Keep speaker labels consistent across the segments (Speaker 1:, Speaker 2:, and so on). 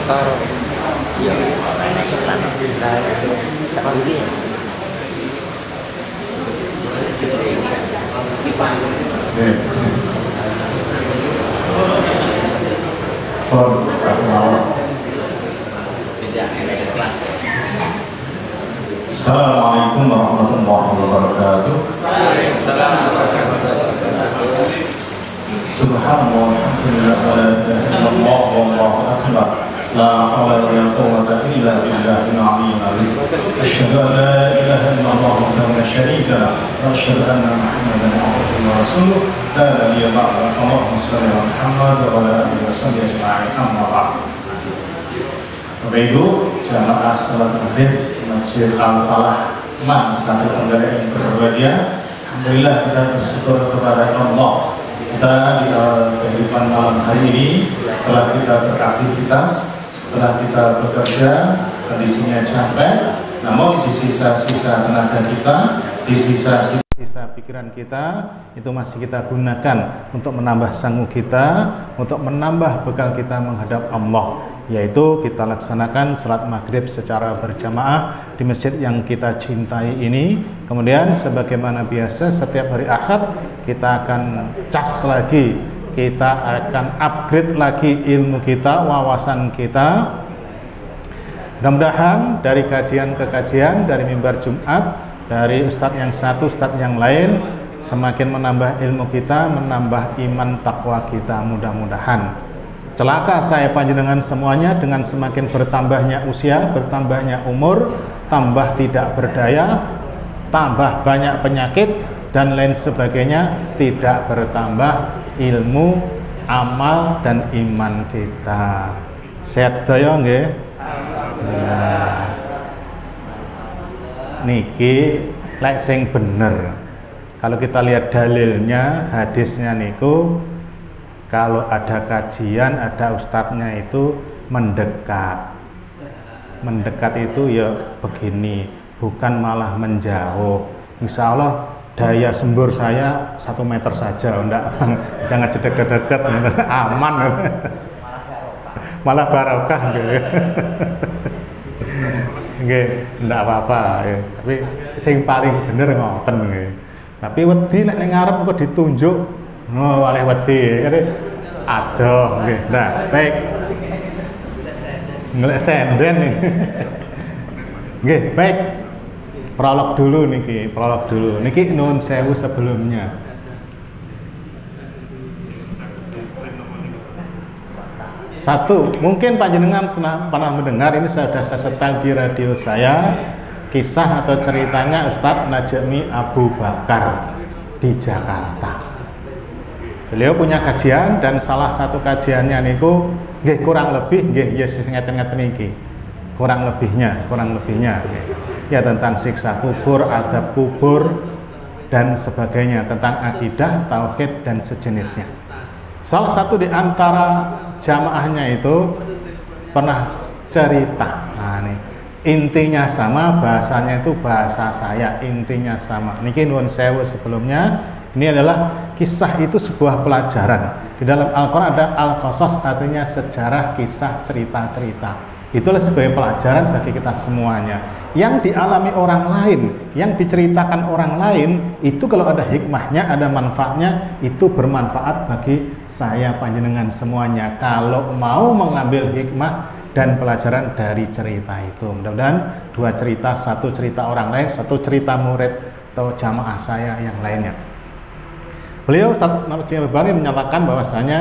Speaker 1: Kalau ya alhamdulillah sendiri ya.
Speaker 2: Assalamualaikum warahmatullahi wabarakatuh. Subhanallah, alhamdulillah, wa la ilaha illallah, wallahu akbar. La hawla wa la quwwata illa billahil aliyyil azim. Asyhadu an la ilaha illallah wahdahu la syarika lah, wa asyhadu anna Muhammadan abduhu wa rasuluh. La nabiyya ba'dahu. Allahumma shalli ala Muhammad wa ala alihi wasallam ajma'in. Amma ba'd. Bapak Ibu, jamaah salat maghrib Masjid Al-Falah Man Satu Tenggara yang berbahagia. Alhamdulillah kita bersyukur kepada Allah. Kita di kehidupan malam hari ini, setelah kita beraktivitas, setelah kita bekerja, kondisinya capek, namun di sisa-sisa tenaga kita, di sisa pikiran kita, itu masih kita gunakan untuk menambah sanggup kita, untuk menambah bekal kita menghadap Allah, yaitu kita laksanakan salat maghrib secara berjamaah di masjid yang kita cintai ini. Kemudian sebagaimana biasa setiap hari Ahad kita akan cas lagi, kita akan upgrade lagi ilmu kita, wawasan kita. Mudah-mudahan dari kajian ke kajian, dari mimbar Jumat, dari ustadz yang satu, ustadz yang lain, semakin menambah ilmu kita, menambah iman takwa kita, mudah-mudahan. Celaka saya panjenengan semuanya dengan semakin bertambahnya usia, bertambahnya umur, tambah tidak berdaya, tambah banyak penyakit dan lain sebagainya, tidak bertambah ilmu, amal dan iman kita. Sehat sedaya nggih? Nah, niki lek sing bener. Kalau kita lihat dalilnya, hadisnya niku, kalau ada kajian, ada ustadznya itu mendekat. Mendekat itu ya begini, bukan malah menjauh. Insya Allah daya sembur saya 1 meter saja, enggak, jangan deket-deket, aman. Malah barokah gitu. Nggih, enggak apa-apa ya. Tapi sing paling bener ngoten nggih. Tapi wedi nek ning ngarep kok ditunjuk, oh oleh wedi. Aduh nggih. Nah, baik. Ngelek senden nih. Nggih, baik. Prolog dulu niki, prolog dulu. Niki nuwun sewu sebelumnya. Satu, mungkin panjenengan pernah mendengar, ini sudah saya setel di radio saya, kisah atau ceritanya Ustadz Najmi Abu Bakar di Jakarta. Beliau punya kajian dan salah satu kajiannya niku nggih kurang lebih nggih yes ngeten-ngeten iki. Kurang lebihnya. Ya tentang siksa kubur, azab kubur dan sebagainya, tentang akidah, tauhid dan sejenisnya. Salah satu di antara jamaahnya itu pernah cerita. Nah, nih, intinya sama, bahasanya itu bahasa saya, intinya sama. Niki nuwun sewu sebelumnya. Ini adalah kisah, itu sebuah pelajaran. Di dalam Al-Quran ada Al-Qasas, artinya sejarah, kisah, cerita-cerita. Itulah sebagai pelajaran bagi kita semuanya. Yang dialami orang lain, yang diceritakan orang lain, itu kalau ada hikmahnya, ada manfaatnya, itu bermanfaat bagi saya panjenengan semuanya. Kalau mau mengambil hikmah dan pelajaran dari cerita itu. Mudah-mudahan dua cerita, satu cerita orang lain, satu cerita murid atau jamaah saya yang lainnya. Beliau Ustadz Najmi Abu Bakar menyatakan bahwasanya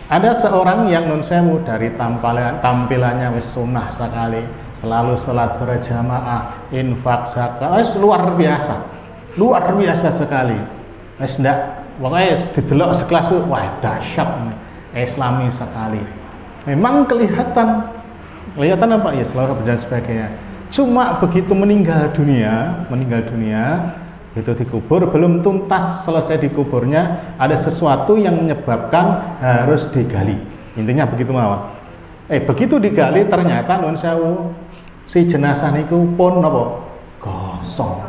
Speaker 2: ada seorang yang nun sewu dari tampilannya wis sunnah sekali, selalu sholat berjamaah, infak, zakat, luar biasa sekali. Wis ndak, pokoknya didelok sekelas itu, wah dahsyat, Islami sekali. Memang kelihatan apa ya, selalu berjalan sebagainya. Cuma begitu meninggal dunia, itu dikubur, belum tuntas selesai dikuburnya, ada sesuatu yang menyebabkan harus digali. Intinya begitu mawon. Begitu digali ternyata nuwun sewu, si jenazah niku pun napa? Gosong.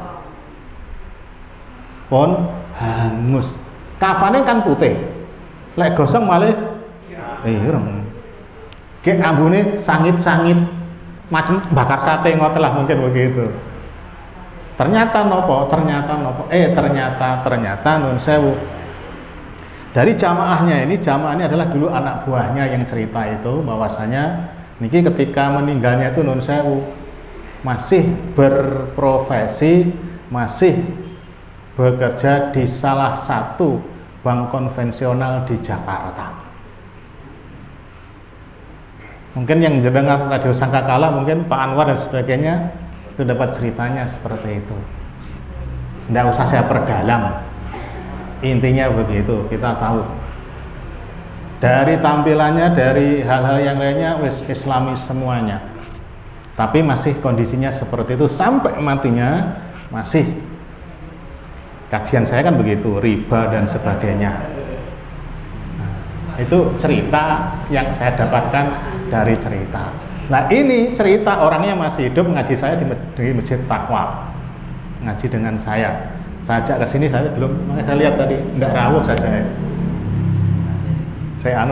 Speaker 2: Pun hangus. Kafane kan putih. Lek gosong malih ireng. Kayak ambune sangit-sangit macam bakar sate ngoten lah mungkin begitu. Ternyata nopo, ternyata nun sewu. Dari jamaahnya ini adalah dulu anak buahnya yang cerita itu bahwasanya niki ketika meninggalnya itu nun sewu masih berprofesi, masih bekerja di salah satu bank konvensional di Jakarta. Mungkin yang mendengar Radio Sangkakala, mungkin Pak Anwar dan sebagainya itu dapat ceritanya seperti itu. Tidak usah saya perdalam, intinya begitu, kita tahu dari tampilannya, dari hal-hal yang lainnya wis islami semuanya, tapi masih kondisinya seperti itu sampai matinya. Masih kajian saya kan begitu, riba dan sebagainya. Nah, itu cerita yang saya dapatkan dari cerita. Nah ini cerita orangnya masih hidup, ngaji saya di Masjid Taqwa, ngaji dengan saya ajak ke sini, saya belum, makanya saya lihat tadi enggak rawuh saja ya. Saya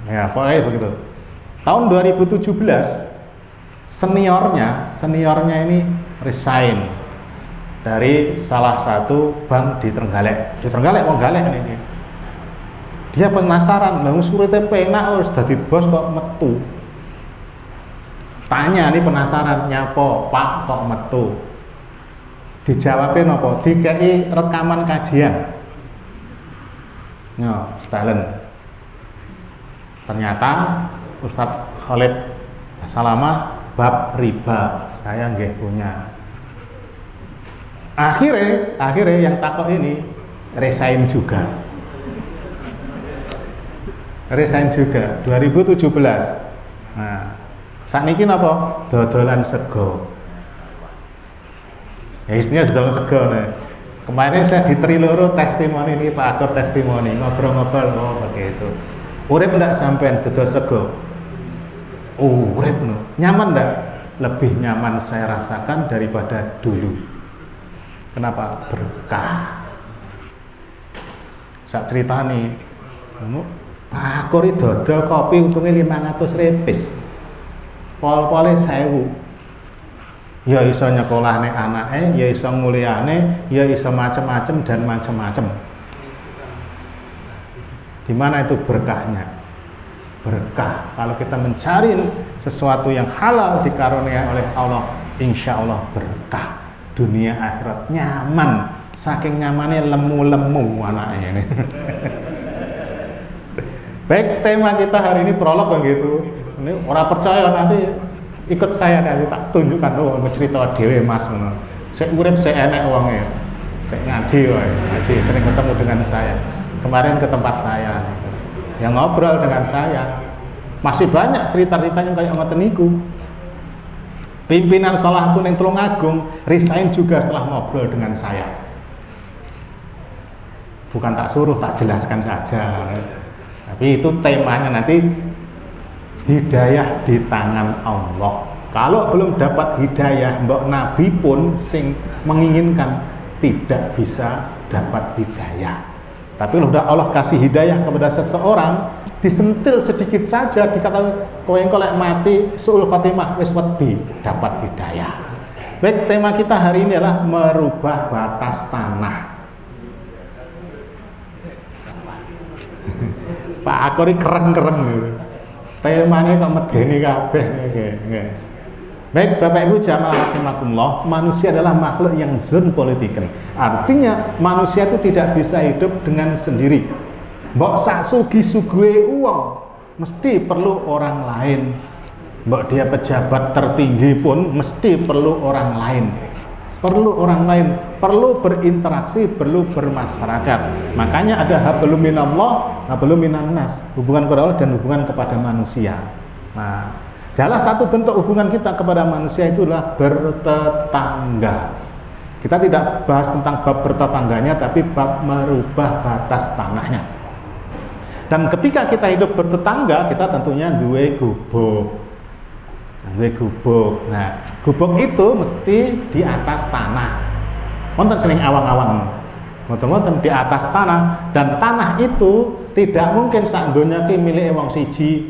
Speaker 2: ya pokoknya begitu. Tahun 2017 seniornya ini resign dari salah satu bank di Trenggalek wong Galek ini. Dia penasaran, lah surete penak wis dadi bos kok metu. Tanya nih penasaran, nyapo Pak kok metu? Dijawabin apa? Dikei rekaman kajian. Yo, sekalian. Ternyata Ustadz Khalid Salamah bab riba saya nggih punya. Akhirnya yang takut ini resign juga 2017. Nah, sakniki napa? Dodolan sego. Ya istinya dodolan sego nih. Kemarin saya di Triloro testimoni ini Pak Akor testimoni, ngobrol-ngobrol begitu. Urip ndak sampean dodol sego? Urip no. Nyaman ndak? Lebih nyaman saya rasakan daripada dulu. Kenapa? Berkah. Sak cerita nih, Pak Akor dodol kopi untungnya 500 repis, pol-pole 1000. Ya iso nyekolahne anake, ya iso nguliane, ya iso macem-macem dan macem-macem. Di mana itu berkahnya? Berkah kalau kita mencari sesuatu yang halal dikaruniai oleh Allah, insya Allah berkah. Dunia akhirat nyaman, saking nyamannya lemu-lemu anaknya ini. Baik, tema kita hari ini prolog kan gitu. Ini orang percaya nanti ikut saya nanti tak tunjukkan cerita dewe Mas. Saya urip saya enak uangnya. Saya ngaji sering ketemu dengan saya. Kemarin ke tempat saya, yang ngobrol dengan saya. Masih banyak cerita-ceritanya kayak ngoten niku. Pimpinan Salahuddin yang Tulungagung resign juga setelah ngobrol dengan saya. Bukan tak suruh, tak jelaskan saja. Tapi itu temanya nanti hidayah di tangan Allah. Kalau belum dapat hidayah, mbok Nabi pun sing menginginkan tidak bisa dapat hidayah. Tapi udah Allah kasih hidayah kepada seseorang, disentil sedikit saja dikatakan kowe engko lek mati suul khotimah wis wedi dapat hidayah. Baik, tema kita hari ini adalah merubah batas tanah. Pak Akori keren-keren gitu. Temanya kok medeni kabeh nggih. Baik, Bapak Ibu jamaah rahimakumullah, manusia adalah makhluk yang zon politiken. Artinya manusia itu tidak bisa hidup dengan sendiri. Mbok sak sugi-suguhe uang mesti perlu orang lain. Mbok dia pejabat tertinggi pun mesti perlu orang lain. Perlu berinteraksi, perlu bermasyarakat. Makanya ada hablum minallah, hablum minannas, hubungan kepada Allah dan hubungan kepada manusia. Nah, salah satu bentuk hubungan kita kepada manusia itulah bertetangga. Kita tidak bahas tentang bab bertetangganya, tapi bab merubah batas tanahnya. Dan ketika kita hidup bertetangga, kita tentunya duwe gubuk. Nah, gubuk itu mesti di atas tanah. Wonten sering awang-awang. Wonten di atas tanah, dan tanah itu tidak mungkin sak donya ki milik wong siji,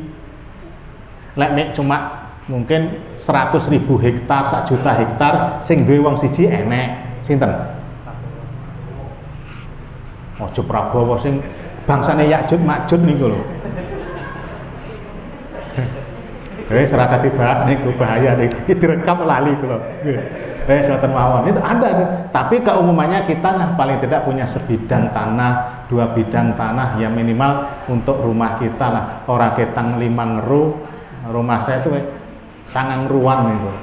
Speaker 2: Lek mek cuma mungkin 100.000 hektar, 1 juta hektar sing duwe wong siji enek. Sinten? Ojo Prabowo sing bangsane Ya'juj Ma'juj niku lho. Serasa dibahas niku bahaya nih. Iki direkam lali kula. Ngoten mawon. Itu ada sih. Tapi keumumannya kita nah, paling tidak punya sebidang tanah, 2 bidang tanah yang minimal untuk rumah kita lah. Ora ketang 5 ngeru. Rumah saya itu sangang ruan niku.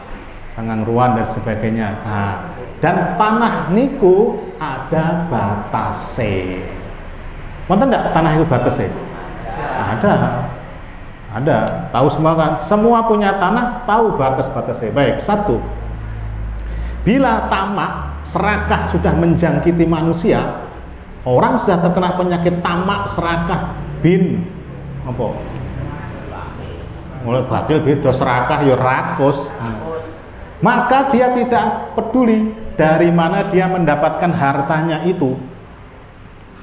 Speaker 2: Sangang ruan dan sebagainya. Nah, dan tanah niku ada batase. Wonten ndak tanah itu batase? Ada, tahu semua kan? Semua punya tanah tahu batas-batasnya. Baik, 1. Bila tamak, serakah sudah menjangkiti manusia, orang sudah terkena penyakit tamak, serakah, bin apa? Mulai bakil beda serakah ya rakus. Maka dia tidak peduli dari mana dia mendapatkan hartanya itu.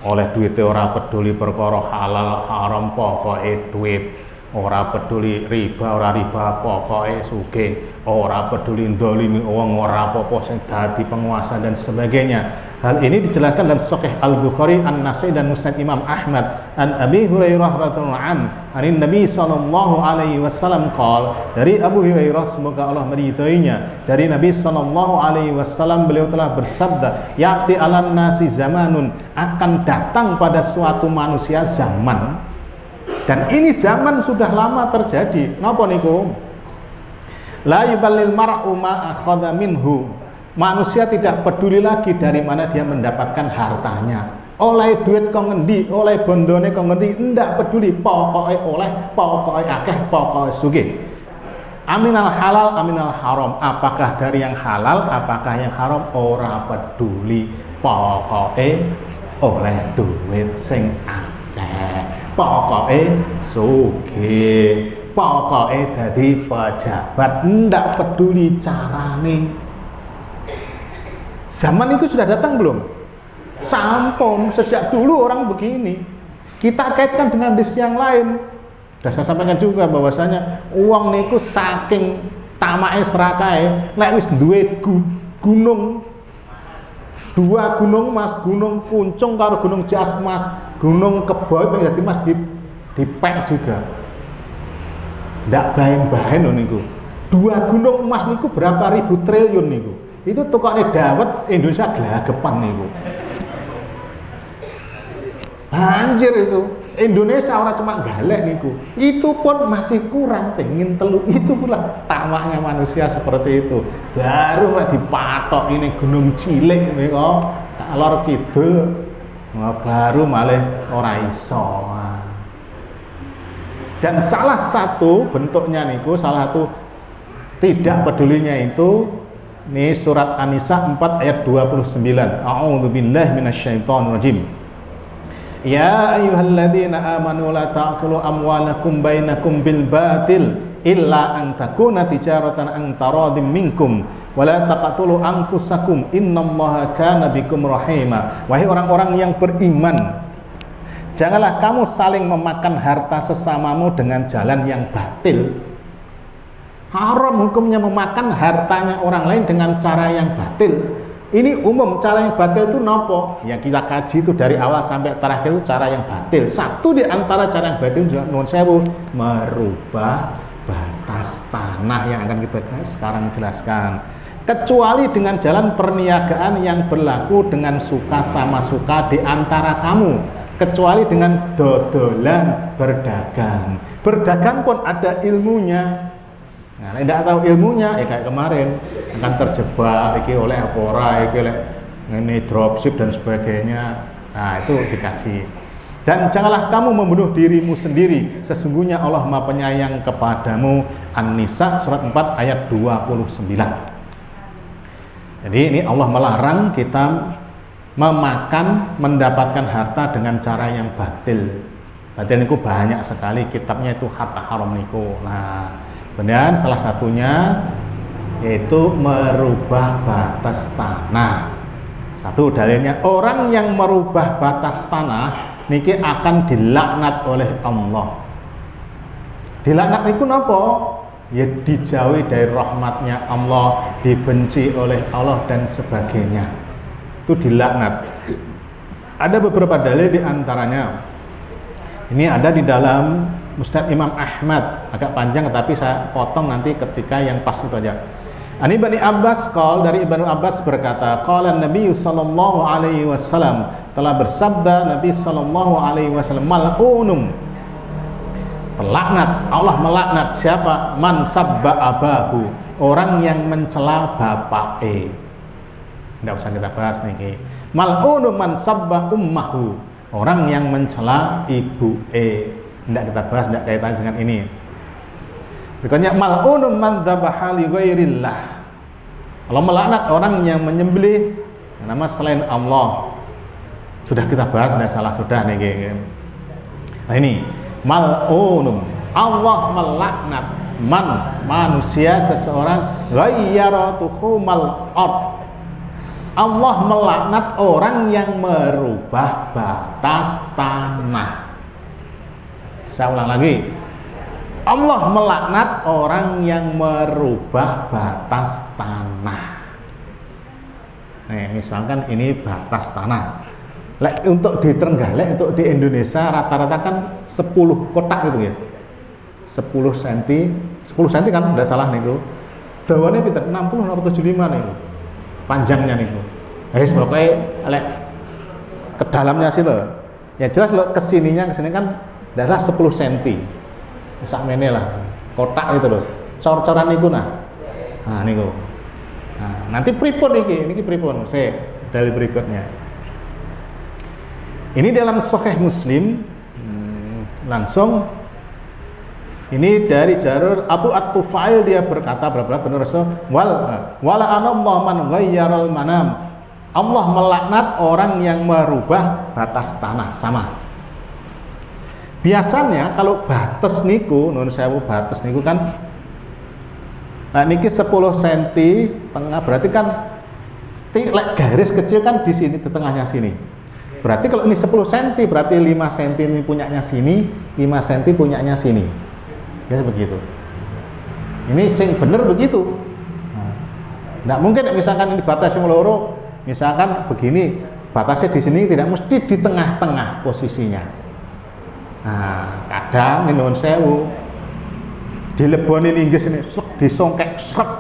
Speaker 2: Oleh duit ora peduli perkara halal haram pokoke duit. Ora peduli riba, ora riba, pokoknya sugih. Ora peduli ndolimi wong, ora apa-apa sing dadi penguasa dan sebagainya. Hal ini dijelaskan dalam Sahih Al-Bukhari, An-Nasai dan Musnad Imam Ahmad. An Abi Hurairah radhiyallahu anhu, Nabi sallallahu alaihi wasallam qol, dari Abu Hurairah semoga Allah meridhoinya, dari Nabi sallallahu alaihi wasallam beliau telah bersabda, ya'ti 'alan nasi zamanun, akan datang pada suatu manusia zaman. Dan ini zaman sudah lama terjadi. Napa niku? La yuballil mar'u ma akhadha minhu. Manusia tidak peduli lagi dari mana dia mendapatkan hartanya. Oleh duit kok ngendi, oleh bondone kok ngendi, ndak peduli, pokoke oleh, pokoke akeh, pokoke sugih. Aminal halal, aminal haram. Apakah dari yang halal, apakah yang haram, ora peduli. Pokoke oleh duit sing akeh. Pokoke sugih, pokoke dadi pejabat, ndak peduli carane. Zaman itu sudah datang belum? Sampun, sejak dulu orang begini. Kita kaitkan dengan hadis yang lain. Sudah saya sampaikan juga bahwasanya uang niku saking tamake serakae, lek wis duwe gunung 2 gunung Mas, gunung Puncung karo gunung Jasmas, gunung Keboy pengen dadi Mas dipek juga. Ndak bahen-bahen niku. 2 gunung emas niku berapa ribu triliun niku. Itu tukokne dawet Indonesia glagapan niku. Anjir itu. Indonesia orang cuma galek niku. Itu pun masih kurang, pengen telu. Itu pula tamaknya manusia seperti itu. Baru lah dipatok ini gunung cilik niku. Kalor kidul baru malah ora iso. Dan salah satu bentuknya niku, salah satu tidak pedulinya itu ini surat An-Nisa 4 ayat 29. A'udzubillahi minasyaitonirrajim. Ya ayyuhalladzina amanu la ta'kulu amwalakum bainakum bil batil illa an takuna tijaratan an taradim minkum wa la taqtulu anfusakum innallaha kana bikum rahima. Wahai orang-orang yang beriman, janganlah kamu saling memakan harta sesamamu dengan jalan yang batil. Haram hukumnya memakan hartanya orang lain dengan cara yang batil. Ini umum, cara yang batil itu nopo? Yang kita kaji itu dari awal sampai terakhir itu cara yang batil. Satu di antara cara yang batil juga nuwun sewu, merubah batas tanah yang akan kita sekarang jelaskan. Kecuali dengan jalan perniagaan yang berlaku dengan suka sama suka di antara kamu. Kecuali dengan dodolan berdagang. Berdagang pun ada ilmunya. Nah, tidak tahu ilmunya, kayak kemarin akan terjebak, iki oleh apa ora, iki oleh ini dropship dan sebagainya. Nah, itu dikaji. Dan janganlah kamu membunuh dirimu sendiri, sesungguhnya Allah Maha Penyayang kepadamu. An-Nisa surat 4 ayat 29. Jadi ini Allah melarang kita mendapatkan harta dengan cara yang batil. Batil niku banyak sekali, kitabnya itu harta haram niku. Nah, kemudian salah satunya yaitu merubah batas tanah. Satu dalilnya, orang yang merubah batas tanah niki akan dilaknat oleh Allah. Dilaknat niku napa? Ya dijauhi dari rahmatnya Allah, dibenci oleh Allah dan sebagainya. Itu dilaknat. Ada beberapa dalil di antaranya. Ini ada di dalam Musnad Imam Ahmad, agak panjang tapi saya potong nanti ketika yang pas itu aja. Ani Ibnu Abbas dari Ibnu Abbas berkata, qala Nabi sallallahu alaihi wasallam, telah bersabda Nabi sallallahu alaihi wasallam, mal'unum, terlaknat, Allah melaknat siapa? Man sabba abahu, orang yang mencela bapake. Tidak usah kita bahas nih. Mal'unum man sabba ummahu, orang yang mencela ibuke. Tidak kita bahas, tidak kaitan dengan ini. Berikutnya mal'unum man dzabaha li ghairillah, Allah melaknat orang yang menyembelih nama selain Allah. Sudah kita bahas, tidak salah, sudah nih. Nah ini mal'unum, Allah melaknat man, manusia, seseorang, ghayyara tuhumal ard, Allah melaknat orang yang merubah batas tanah. Saya ulang lagi, Allah melaknat orang yang merubah batas tanah. Nih, misalkan ini batas tanah. Untuk di Trenggalek, untuk di Indonesia rata-rata kan 10 kotak gitu ya. 10 cm, 10 cm kan, tidak salah nih. Dawannya pinter 60 atau 75 nih. Panjangnya nih. Pokoknya ke dalamnya sih loh. Ya jelas loh, kesini kan adalah 10 cm. Sakmene lah, kotak itu loh, cor-coran niku nah niku. Nah, nanti pripun niki pripun, saya dari berikutnya. Ini dalam Sahih Muslim, langsung ini dari jalur Abu At-Tufail, dia berkata berapa benar Rasul, wala anallahu man ghayyaral manam, Allah melaknat orang yang merubah batas tanah. Sama. Biasanya kalau batas niku, nun sewu batas niku kan, nah niki 10 cm tengah, berarti kan garis kecil kan di sini, di tengahnya sini. Berarti kalau ini 10 cm, berarti 5 cm ini punyanya sini, 5 cm punyanya sini. Ya begitu. Ini sing bener begitu. Nah, mungkin misalkan ini batas yang loro, misalkan begini, batasnya di sini tidak mesti di tengah-tengah posisinya. Nah, kadang nuwun sewu dileboni linggis ini disongkek srek,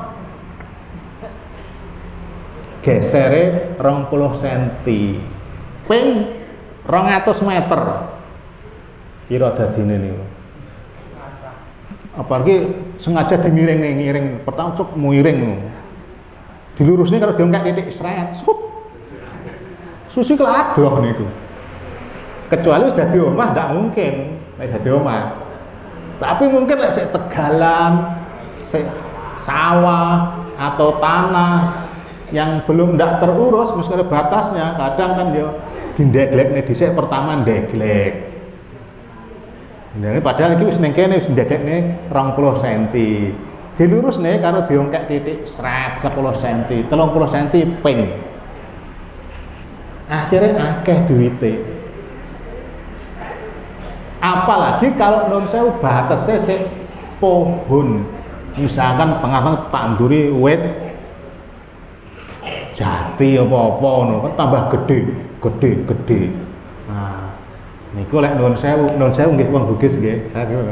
Speaker 2: gesere 20 cm, ping 200 meter kira dadine niku. Apalagi sengaja dimiring petang cuk miring, dilurusnya kalau diongkek titik sret susi keladoh niku. Kecuali sudah di rumah, tidak mungkin sudah di rumah. Tapi mungkin saya tegalan, sawah atau tanah yang belum tidak terurus, meskipun ada batasnya, kadang kan dia dindeglek nih, disek pertama deglek. Ini padahal lagi wis neng kene wis deglek nih 20 cm. Dilurus nih kalau diongkek titik seret 10 cm, 30 cm ping. Akhirnya akeh duite. Apalagi kalau non sewu batasnya sik pohon, misalkan pengalang tanduri wet jati apa-apa no, kan tambah gede. Nah, niku lek non sewu nggih wong Bugis nggih, saya kira.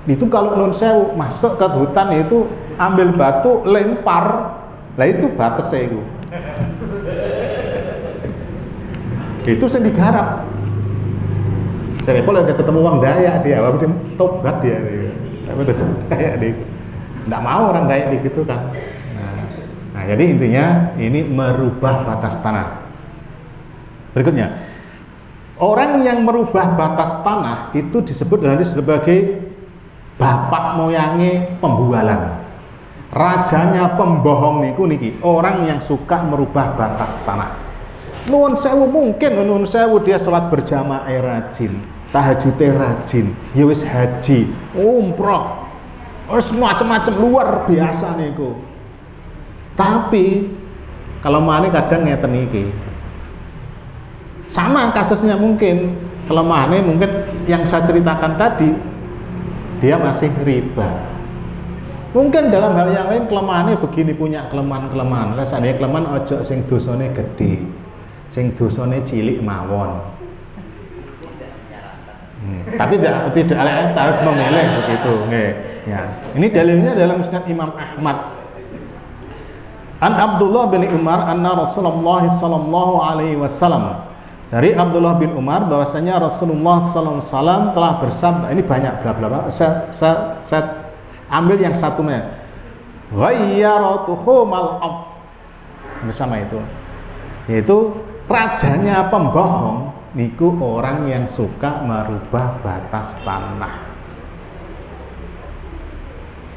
Speaker 2: Itu kalau non sewu masuk ke hutan itu ambil batu lempar, lah itu batasnya itu. Itu sing digarap. Saya udah ketemu orang Dayak dia, dia tobat dia, Dayak dia, nggak mau orang Dayak begitu kan. Nah, jadi intinya ini merubah batas tanah. Berikutnya, orang yang merubah batas tanah itu disebut sebagai bapak moyange pembualan, rajanya pembohong niki, orang yang suka merubah batas tanah. Nuwun sewu mungkin nuwun sewu dia sholat berjamaah rajin, tahajudnya rajin, ya wis haji, umroh, wis macam-macam luar biasa niku. Tapi kalau mana kadang ngeten iki. Sama kasusnya mungkin, kelemahannya mungkin yang saya ceritakan tadi, dia masih riba. Mungkin dalam hal yang lain kelemahannya begini, punya kelemahan-kelemahan. Lah sakjane kelemahan ojo sing dosane gede, sing dosane cilik mawon. Tapi tidak harus memilih begitu, nggih. Ya. Ini dalilnya dalam Musnad Imam Ahmad. An Abdullah bin Umar anna Rasulullah sallallahu alaihi wasallam. Dari Abdullah bin Umar bahwasanya Rasulullah sallallahu alaihi wasallam telah bersabda, ini banyak bla bla bla. Saya ambil yang satunya. Ghayyaratuhu mal'ab. Bersama itu. Yaitu rajanya pembohong niku orang yang suka merubah batas tanah.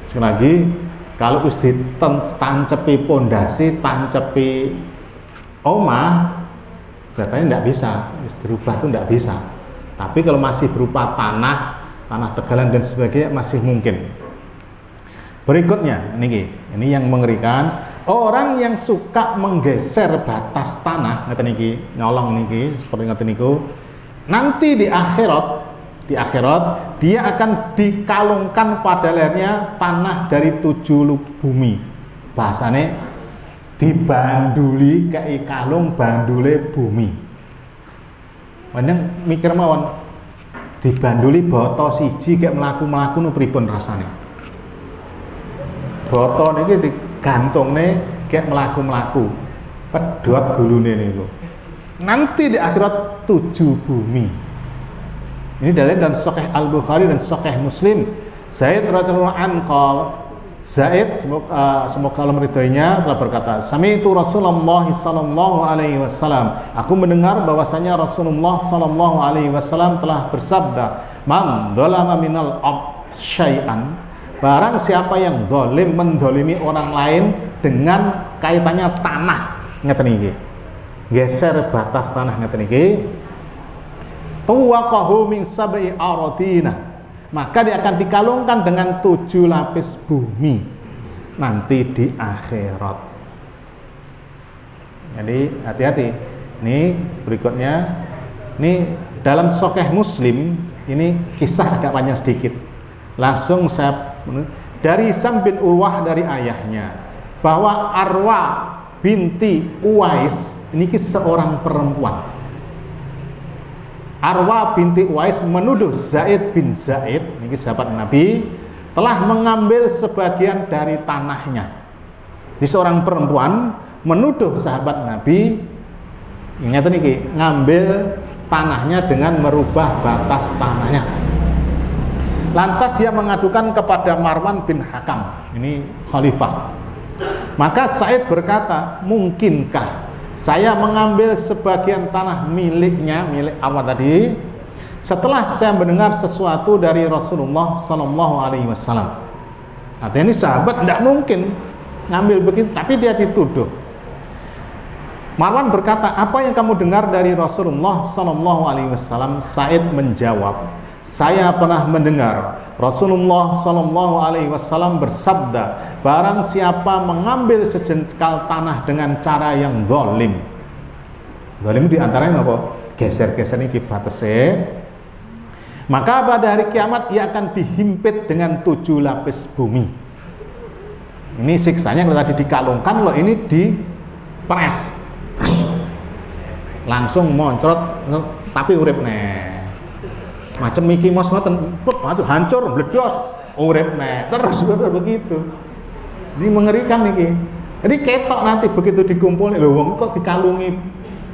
Speaker 2: Sekali lagi, kalau wis ditancepi pondasi, tancepi omah, kelihatannya tidak bisa, dirubah itu tidak bisa. Tapi kalau masih berupa tanah tegalan dan sebagainya masih mungkin. Berikutnya, ini yang mengerikan, orang yang suka menggeser batas tanah, ngeten niki, nyolong niki, seperti ngeten niku, nanti di akhirat dia akan dikalungkan pada lehernya tanah dari 7 bumi. Bahasane dibanduli kei kalung bandule bumi. Mending mikir mawon, dibanduli boto siji kayak melaku nu pripun rasane. Boto niki digantungne kayak melaku pedhot gulune niku. Nanti di akhirat 7 bumi. Ini dalil dan Sahih Al-Bukhari dan Sahih Muslim. Zaid radhiyallahu anhu, Zaid semoga Allah meridhoinya, telah berkata, "Sami'tu Rasulullah sallallahu alaihi wasallam." Aku mendengar bahwasanya Rasulullah sallallahu alaihi wasallam telah bersabda, "Man dzalama minal ab syai'an." Barang siapa yang zalim, mendolimi orang lain dengan kaitannya tanah, ngeten iki. Geser batas tanah ngeten iki. Tuwaqahu min sab'i aradina, maka dia akan dikalungkan dengan 7 lapis bumi nanti di akhirat. Jadi hati-hati. Ini berikutnya, ini dalam Sahih Muslim, ini kisah agak panjang sedikit. Langsung saya dari Hisam bin Urwah dari ayahnya bahwa Arwa binti Uwais ini seorang perempuan. Arwa binti Uwais menuduh Zaid bin Zaid, ini sahabat Nabi, telah mengambil sebagian dari tanahnya. Di seorang perempuan menuduh sahabat Nabi, ingat niki, ngambil tanahnya dengan merubah batas tanahnya. Lantas dia mengadukan kepada Marwan bin Hakam, ini khalifah. Maka Zaid berkata, mungkinkah saya mengambil sebagian tanah miliknya, milik awal tadi, setelah saya mendengar sesuatu dari Rasulullah Sallallahu Alaihi Wasallam. Artinya ini sahabat tidak mungkin ngambil begitu, tapi dia dituduh. Marwan berkata, apa yang kamu dengar dari Rasulullah Sallallahu Alaihi Wasallam? Said menjawab, saya pernah mendengar Rasulullah Sallallahu Alaihi Wasallam bersabda, barang siapa mengambil sejengkal tanah dengan cara yang zalim, zalim diantaranya apa? Geser-geser ini batasnya, maka pada hari kiamat ia akan dihimpit dengan 7 lapis bumi. Ini siksanya kalau tadi dikalungkan, loh ini dipres, langsung moncrot, tapi urip nih. Macam Mickey Mouse ngoten, hancur, bledos, urip nek terus begitu. Ini mengerikan niki. Jadi ketok nanti begitu dikumpul, lho wong kok dikalungi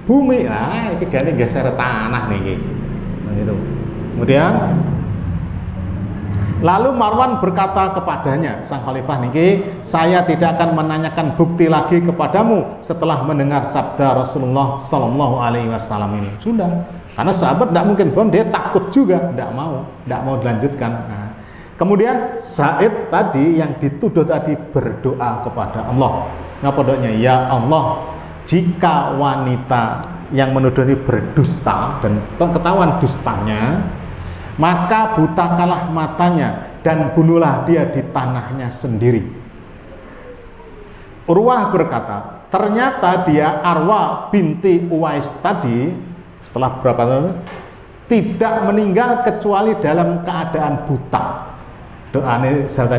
Speaker 2: bumi. Nah, iki gane geser tanah niki. Nah gitu. Kemudian lalu Marwan berkata kepadanya, sang khalifah niki, saya tidak akan menanyakan bukti lagi kepadamu setelah mendengar sabda Rasulullah Sallallahu Alaihi Wasallam ini. Sudah. Karena sahabat tidak mungkin bohong, dia takut juga, tidak mau dilanjutkan. Nah, kemudian Zaid tadi yang dituduh tadi berdoa kepada Allah. Apa doanya? Ya Allah, jika wanita yang menuduh ini berdusta dan ketahuan dustanya, maka butakanlah matanya dan bunuhlah dia di tanahnya sendiri. Urwah berkata, ternyata dia Arwa binti Uwais tadi setelah berapa tahun tidak meninggal kecuali dalam keadaan buta. doanya saya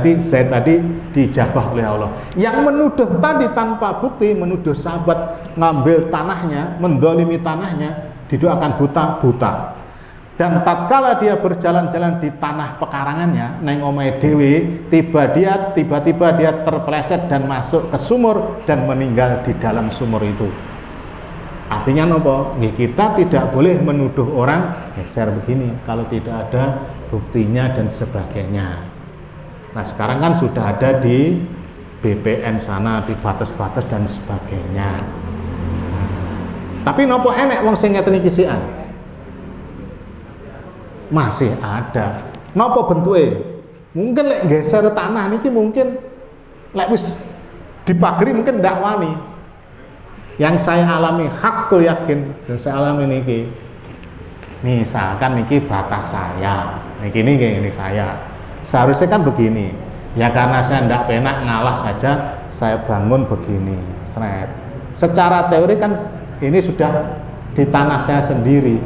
Speaker 2: tadi dijabah oleh Allah. Yang menuduh tadi tanpa bukti, menuduh sahabat ngambil tanahnya, mendolimi tanahnya, didoakan buta. Dan tatkala dia berjalan-jalan di tanah pekarangannya, neng omahe dhewe, tiba-tiba dia terpeleset dan masuk ke sumur dan meninggal di dalam sumur itu. Artinya nopo? Kita tidak boleh menuduh orang geser begini kalau tidak ada buktinya dan sebagainya. Nah sekarang kan sudah ada di BPN sana, di batas-batas dan sebagainya. Tapi nopo enek wong sing ngeten iki sian? Masih ada. Nopo bentuke? Mungkin lek geser tanah niki mungkin lek wis dipageri mungkin ndak wani. Yang saya alami hakul yakin dan saya alami niki. Misalkan niki batas saya. Niki saya. Seharusnya kan begini. Ya karena saya ndak penak ngalah saja saya bangun begini. Seret. Secara teori kan ini sudah di tanah saya sendiri.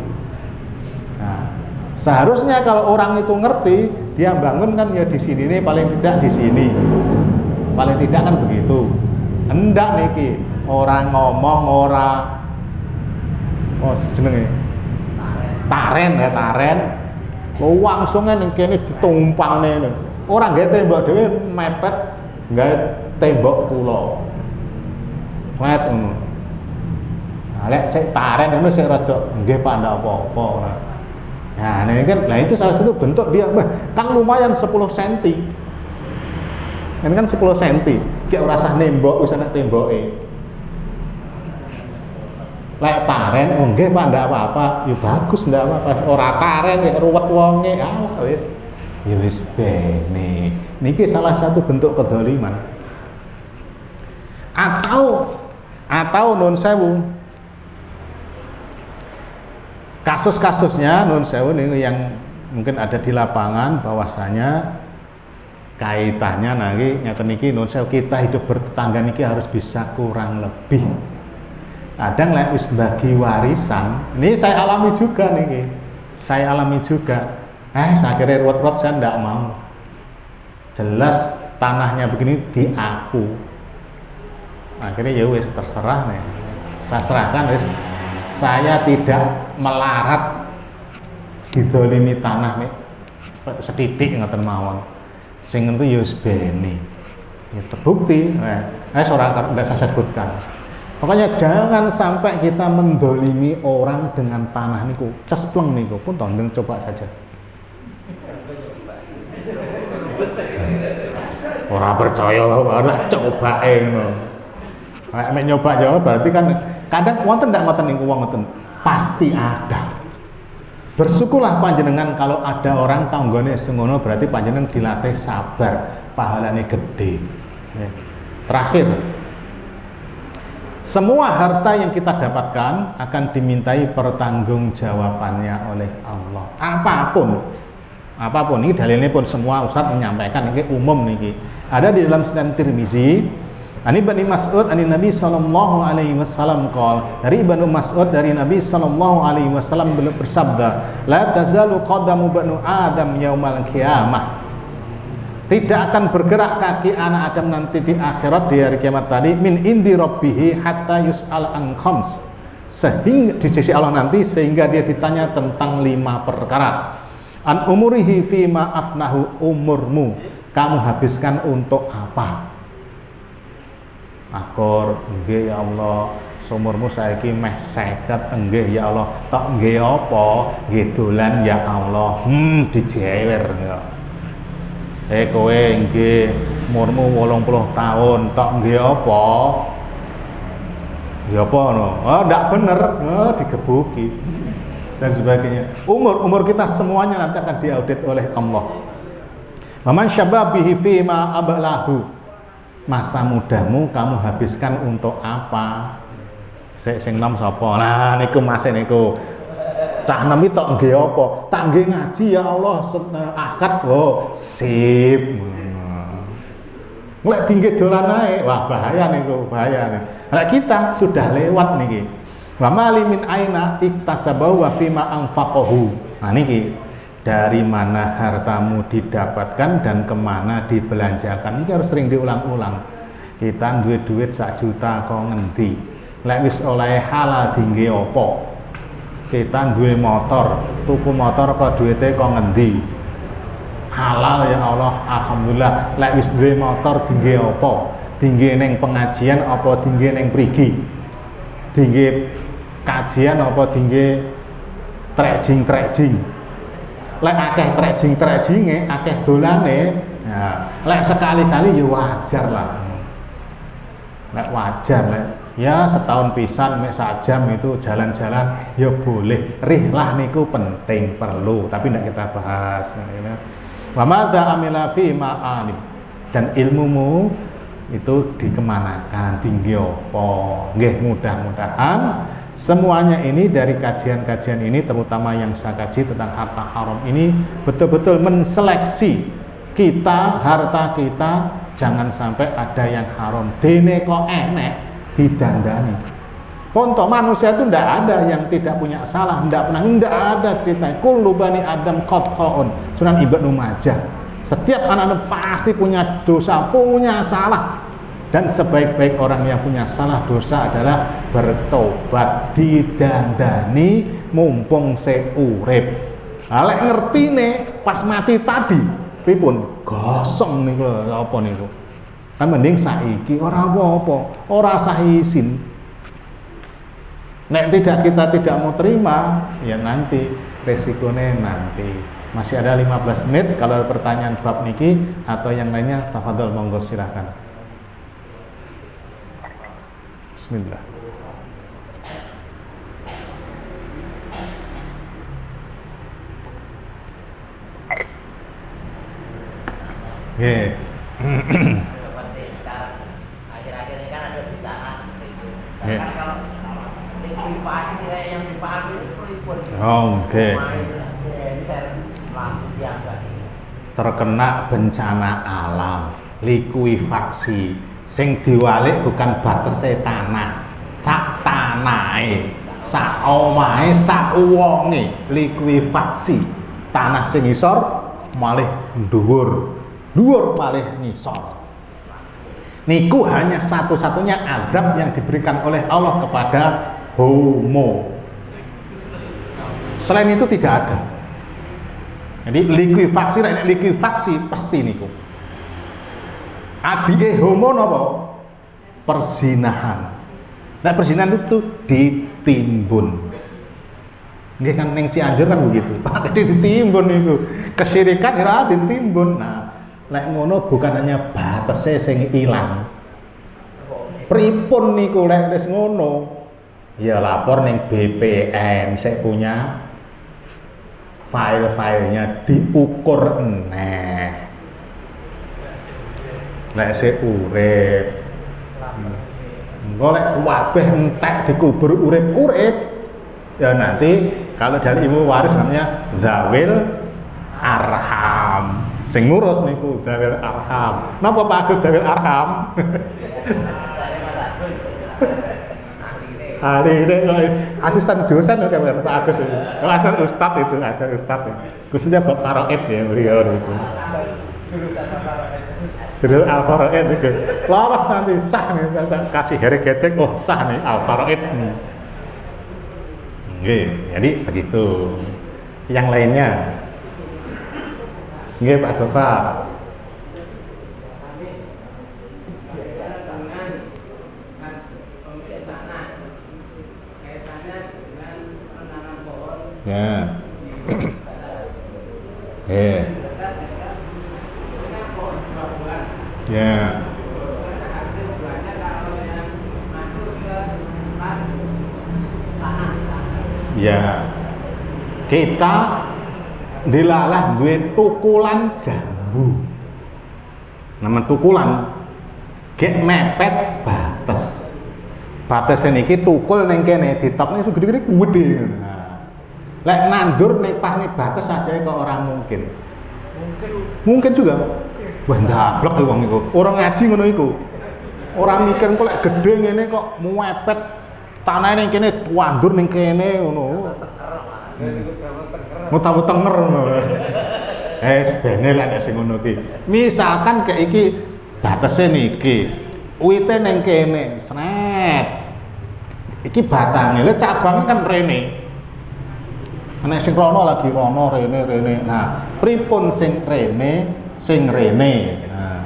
Speaker 2: Nah, seharusnya kalau orang itu ngerti, dia bangun kan ya di sini nih, paling tidak di sini. Paling tidak kan begitu. Enggak niki, orang ngomong jenenge taren. Langsungnya ning kene ditumpangne nih. Orang gawe tembok dhewe mepet gawe tembok kula. Wet ngono. Nah, lek sik taren ngono sik rada nggih Pak ndak apa-apa. Nah, itu salah satu bentuk dia kan lumayan 10 cm. Ini kan 10 cm. Kayak rasah nembok wis ana temboke. Lek taren nggih Pak ndak apa-apa. Ya bagus ndak apa-apa. Ora taren ya ruwet wonge. Alah wis. Ya wis bene. Niki salah satu bentuk kedzaliman. Atau nun sewu kasus-kasusnya nun sewu ini yang mungkin ada di lapangan bahwasanya kaitannya nanti ngeten niki nun sewu kita hidup bertetangga niki harus bisa kurang lebih. Kadang lek wis bagi warisan, ini saya alami juga niki. Saya alami juga. Saya kira ruwet-ruwet saya ndak mau. Jelas tanahnya begini di aku. Akhirnya ya wis terserah nih. Saya serahkan wis. Saya tidak melarat didolimi tanah nih. Setitik ngoten mawon. Sing itu ya wis bene. Ya terbukti. Seorang ndak saya sebutkan. Pokoknya jangan sampai kita mendolimi orang dengan tanah niku. Cespleng niku pun tondeng coba saja. Orang percaya ora cobae ngono. Nek nyoba jawab berarti kan kadang wonten ndak ngoten niku wong ngoten. Pasti ada. Bersyukurlah panjenengan kalau ada orang tanggane sengono berarti panjenengan dilatih sabar, pahalane gede. Terakhir, semua harta yang kita dapatkan akan dimintai pertanggungjawabannya oleh Allah. Apapun ini dalilnya pun semua Ustadz menyampaikan ini umum nih. Ada di dalam Sunan Tirmizi. Ani Ibnu Mas'ud ani Nabi sallallahu alaihi wasallam qol. Dari Ibnu Mas'ud dari Nabi sallallahu alaihi wasallam bersabda, "La tazalu qadamu banu Adam yaumal qiyamah." Tidak akan bergerak kaki anak Adam nanti di akhirat di hari kiamat tadi min indi rabbihi hatta yus'al an khams. Sehingga di sisi Allah nanti sehingga dia ditanya tentang 5 perkara. An umurihi fima afnahu, umurmu kamu habiskan untuk apa? Akur, nggih ya Allah, sumurmu saiki meh 50, nggih ya Allah. Tok nggih apa? Nggih dolan ya Allah. Dijewer ya. Kowe nggih umurmu 80 tahun, tok nggih apa? Ya apa no? Ndak bener, digebuki dan sebagainya. Umur kita semuanya nanti akan diaudit oleh Allah. Waman syababihi fima ablahu. Masa mudamu kamu habiskan untuk apa? Sing nom sapa? Nah niku mase niku. Cah nem iki tok nggih apa? Tak nggih ngaji ya Allah akad sip. Lek tinggi dolan ae, wah bahaya niku, bahaya nih. Lek kita sudah lewat niki. Wa mali min aina iktasabahu wa fima anfaqahu. Nah niki dari mana hartamu didapatkan dan kemana dibelanjakan. Ini harus sering diulang-ulang. Kita duwe duit 1 juta kok ngendi, lek wis oleh halal dingge opo. Kita duwe motor, tuku motor kok duwite kok ngendi, halal ya Allah, alhamdulillah. Lek wis duwe motor dingge opo, dingge neng pengajian apa dingge neng prigi, dingge kajian apa dingge trekjing. Lek akeh trekjinge, akeh dolane, ya, lek sekali-kali ya wajar lah. Lek wajar, lek ya setahun pisan mek sajam itu jalan-jalan ya boleh. Rihlah niku penting, perlu, tapi tidak kita bahas. Ya. Wa madza amila fi ma'alim, dan ilmumu itu dikemanakan, tinggi opo. Nggih, mudah-mudahan semuanya ini dari kajian-kajian ini, terutama yang saya kaji tentang harta haram ini, betul-betul menseleksi kita, harta kita, jangan sampai ada yang haram. Dene kok enek didandani. Contoh, manusia itu tidak ada yang tidak punya salah, tidak ada ceritanya. Kullu bani Adam khata'un. Sunan Ibnu Majah. Setiap anak-anak pasti punya dosa, punya salah. Dan sebaik-baik orang yang punya salah dosa adalah bertobat, didandani mumpung seurip. Lek ngerti nih pas mati tadi, pripun? Gosong niku apa niku? Kan mending saiki ora apa-apa, ora sah izin. Nek kita tidak mau terima, ya nanti resikonya nanti. Masih ada 15 menit. Kalau ada pertanyaan bab niki atau yang lainnya, tafadhol, monggo silahkan. Bismillah.
Speaker 1: Seperti sekarang, akhir-akhir ini kan ada bencana seperti itu. Kan kalau likuifaksi yang dipahami itu ribut.
Speaker 2: Oke. Terkena bencana alam, likuifaksi. Sing diwalik bukan batese tanah, sak tanahe, sak omahe, sak uwonge, likuifaksi. Tanah sing ngisor malih dhuwur malih ngisor. Niku hanya satu-satunya azab yang diberikan oleh Allah kepada homo. Selain itu tidak ada. Jadi likuifaksi pasti niku. Adike homo napa? Persinahan. Nah, persinahan itu ditimbun. Nggih kan ning Cianjur kan begitu. Tadi ditimbun niku. Kesyirikan ora ditimbun. Nah, lek ngono bukan hanya batese sing ilang. Pripun niku lek wis ngono? Ya lapor ning BPN, saya punya file-filenya, diukur eneh. Lek saya urip, engko lek kabeh entek dikubur urip-urip, ya nanti kalau dari ibu waris namanya zawil arham. Sing ngurus niku zawil arham. Napa Pak Agus zawil arham? Hari ini asisten dosen kayak Pak Agus itu, asisten ustad itu, asisten ustad ya. Khususnya bab faraid ya beliau itu. Serius al-faraid itu. Lolos nanti sah nih, kasih heregetek, oh sah nih al-faraid. Jadi begitu. Yang lainnya, nggih Pak Gofar. Ya. Ya. Ya. Kita dilalah duwe tukulan jambu. Nama tukulan gek mepet bates. Bates niki tukul ning kene ditokne gede-gede gede. Lek nandur nih pas nih batas saja kok orang mungkin juga. Wah ndablek e wong iku. Ora ngaji ngono iku. Ora mikir kok lek gedhe ngene kok muepet tanahe ning kene tuandur ning kene ngono. Ngutang-ngutang ngono. Bene lek sing ngono ki. Misalkan kayak iki batese niki. Uite ning kene, sret. Iki batange, lha cabangnya kan rene. Nek sing rono lagi rono rene. Nah, pripun sing rene, sing rene. Nah.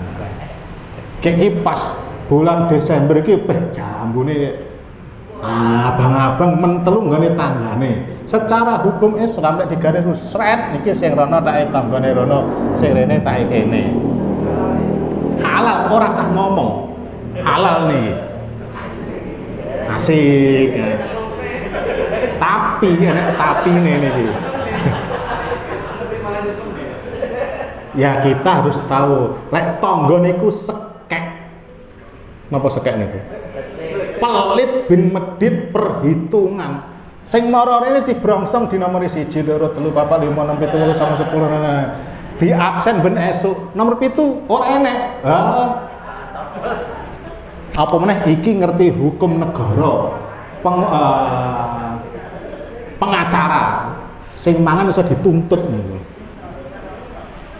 Speaker 2: Iki pas bulan Desember iki jambune abang-abang mentelu nggone tanggane. Secara hukum Islam nek digaris sret niki sing rono tak tanggane rono, sing rene tak kene. Halal ora sah ngomong. Halal nih. Asik. Tapi enak tapi nih iki. Ya kita harus tahu, lek tangga niku sekek. Napa sekek niku? Pelit bin medit perhitungan. Sing mara rene dibrongsong di nomor 1 2 3 4 5 6 7 8 9 10. Di absen ben esuk. Nomor 7 ora enek. Apa meneh iki ngerti hukum negara. Pengacara sing mangan iso dituntut niku.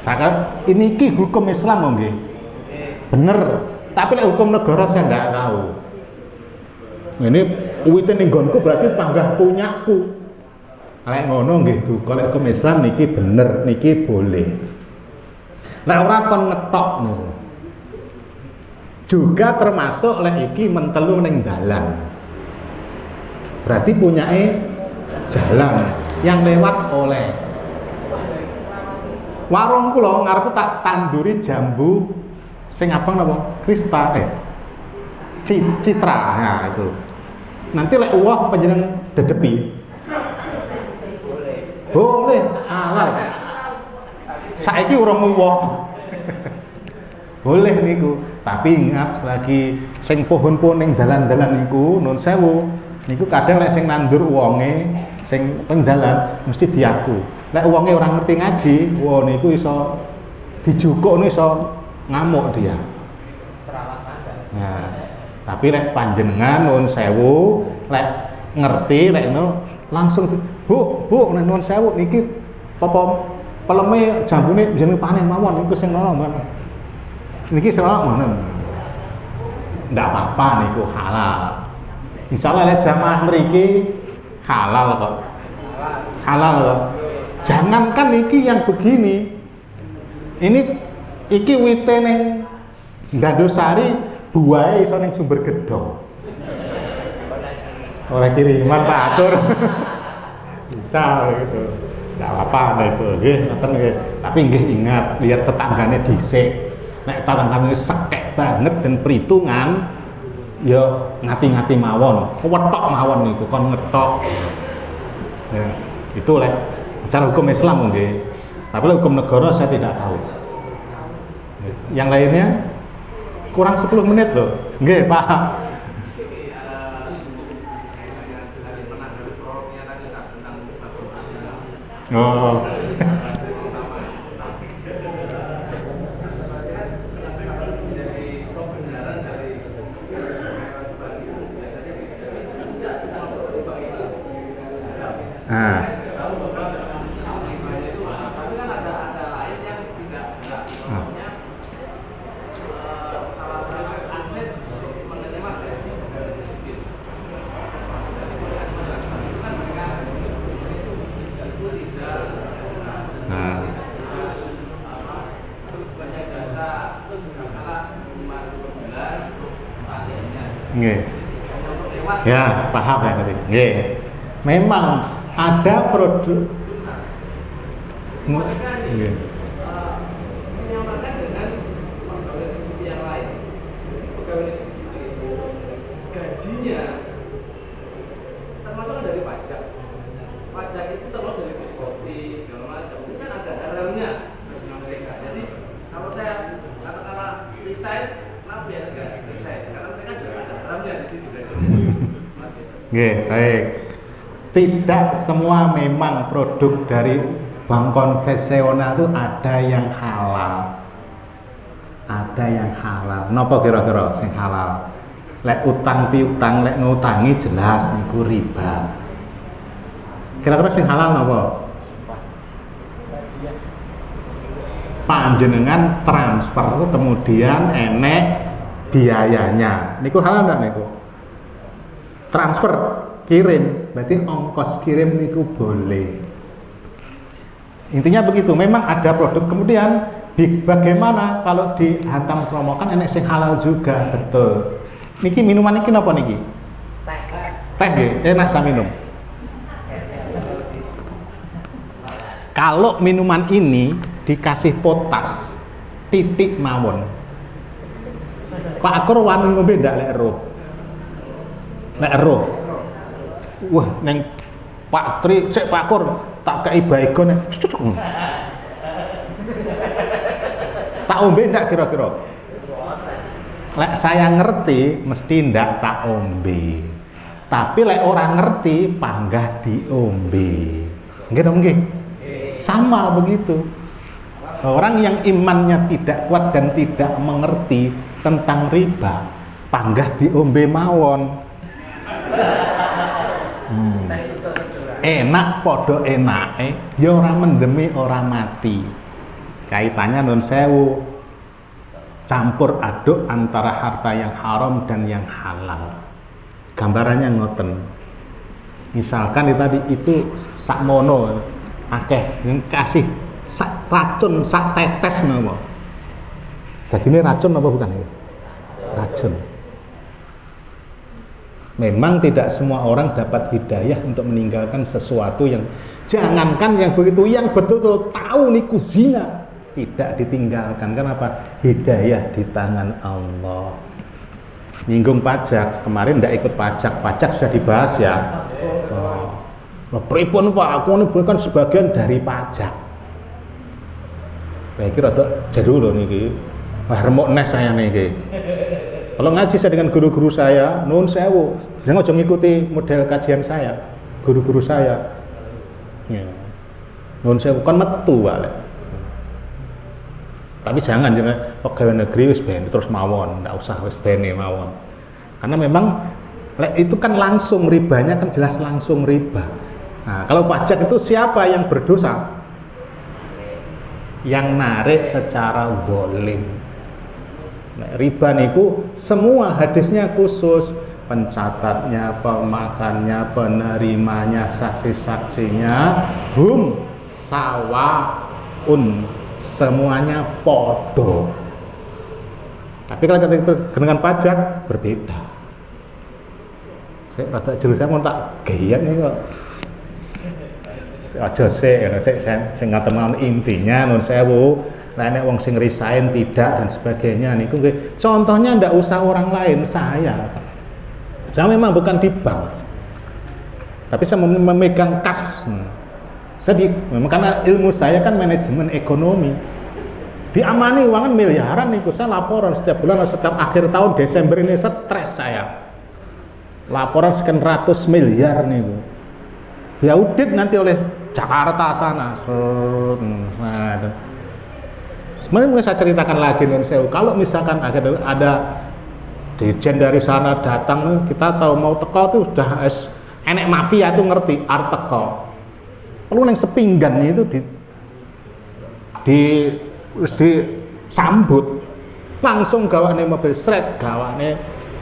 Speaker 2: Sakan ini ki hukum Islam nggih. Bener. Tapi lek hukum negara saya ndak tahu. Ini uwite ning nggonku berarti panggah punyaku. Lek ngono nggih duka lek hukum Islam niki bener, niki boleh. Lek ora kon ngetok niku. Juga termasuk lek iki mentelu ning dalan. Berarti punyake jalan yang lewat oleh. Warung kula ngarep tak tanduri jambu sing abang napa? Krista Citra. Nah, itu. Nanti lek uwah panjenengan dedepi. Boleh, halal. Saiki urung uwah. Boleh niku. Tapi ingat lagi sing pohon-pohon ning dalan-dalan niku nun sewu. Niku kadang lek sing nandur wonge sing teng dalan mesti diaku. Lek wonge ora ngerti ngaji, wah niku iso dijukuk iso ngamuk dia. Nah, tapi lek panjenengan nun sewu, lek ngerti lek no langsung Bu, nun sewu niki apa peleme jambune jeneng panen mawon niku sing nono mboten. Niki sing nono mboten. Ndak apa-apa niku halal. Insyaallah lek jamaah mriki halal kok. Halal kok. Jangankan niki yang begini. Ini iki wite ning Ndandosari buahe iso ning Sumber Gedong. Oleh kiriman Pak Atur. Bisa gitu. Enggak apa-apa itu nggih, ngoten nggih. Tapi nggih ingat, lihat tetanggane dhisik. Nek tetanggane sekek banget dan perhitungan ya ngati-ngati mawon, wetok mawon niku kon ngetok. Ya, itu lek secara hukum Islam nggih. Tapi hukum negara saya tidak tahu. Yang lainnya kurang 10 menit loh. Nggih, Pak. Oh. Ya, paham ya tadi. Nggih. Memang ada produk nggih.
Speaker 3: Gajinya termasuk dari pajak. Pajak itu termasuk dari diskotis segala macam. Itu kan ada haramnya bagi mereka. Jadi kalau saya katakanlah resign, maaf ya enggak resign karena mereka juga ada haramnya di situ.
Speaker 2: Nggih, baik. Tidak semua memang produk dari bank konvensional itu ada yang halal. Ada yang halal. Napa kira-kira sing halal? Lek utang piutang, lek ngutangi jelas niku riba. Kira-kira sing halal napa? panjenengan transfer kemudian enek biayanya. Niku halal ndak niku? Transfer, kirim, berarti ongkos kirim niku boleh. Intinya begitu. Memang ada produk kemudian bagaimana kalau dihantam promokan enek sing halal juga, betul. Niki minuman niki napa niki? Teh nggih, enak saya minum. Kalau minuman ini dikasih potas titik mawon. Pak Akor wani ngombe ndak lek ero? Lek ero. Wah, neng Pak Tri, sik Pak Akor tak kei baygon cucuk. Tak ombe ndak kira-kira? Lek saya ngerti mesti ndak tak ombe. Tapi lek orang ngerti panggah diombe. Nggih dong nggih. Sama begitu. Orang yang imannya tidak kuat dan tidak mengerti tentang riba, panggah diombe mawon. Enak podo enake, ya ora mendemi ora mati. Kaitannya nun sewu, campur aduk antara harta yang haram dan yang halal. Gambarannya ngoten. Misalkan tadi itu sakmono akeh yang kasih sak racun sak tetes napa. Jadi ini racun apa bukan ya? Racun. Memang tidak semua orang dapat hidayah untuk meninggalkan sesuatu yang jangankan yang begitu, yang betul-betul tahu niku zina tidak ditinggalkan. Kenapa? Hidayah di tangan Allah. Nyinggung pajak, kemarin tidak ikut pajak sudah dibahas ya. Pripun Pak, aku ini bukan sebagian dari pajak. Saya kira jadul loh niki. Wah, remuk nes saya niki. Kalau ngaji saya dengan guru-guru saya, nun sewu, jangan aja ngikuti model kajian saya, guru-guru saya. Ya. Nun sewu kan metu balik. Tapi jangan pegawai negeri wis ben terus mawon, ndak usah wis bene mawon. Karena memang itu kan langsung ribanya kan jelas langsung riba. Nah, kalau pajak itu siapa yang berdosa? Yang narik secara zalim. Nah, riba niku semua hadisnya khusus, pencatatnya, pemakannya, penerimanya, saksi-saksinya, sawaun, semuanya podo. Tapi kalau dengan pajak berbeda. Saya rada jero saya mau tak gayat nih kok. Aja sik ngaten intinya nun sewu, nek wong sing resign tidak dan sebagainya niku nggih. Contohnya ndak usah orang lain, saya. Saya memang bukan di bank. Tapi saya memegang kas. Memang karena ilmu saya kan manajemen ekonomi. Diamani uangan miliaran niku, saya laporan setiap bulan, setiap akhir tahun Desember ini stres saya. Laporan sekian ratus miliar niku. Diaudit nanti oleh Jakarta sana. Nah, itu. Sebenarnya mungkin saya ceritakan lagi non sewu. Kalau misalkan ada dirjen dari sana datang, kita tahu mau teko itu sudah enek mafia tuh ngerti art teko. Perlu yang sepinggan itu disambut langsung gawane mobil sret, gawane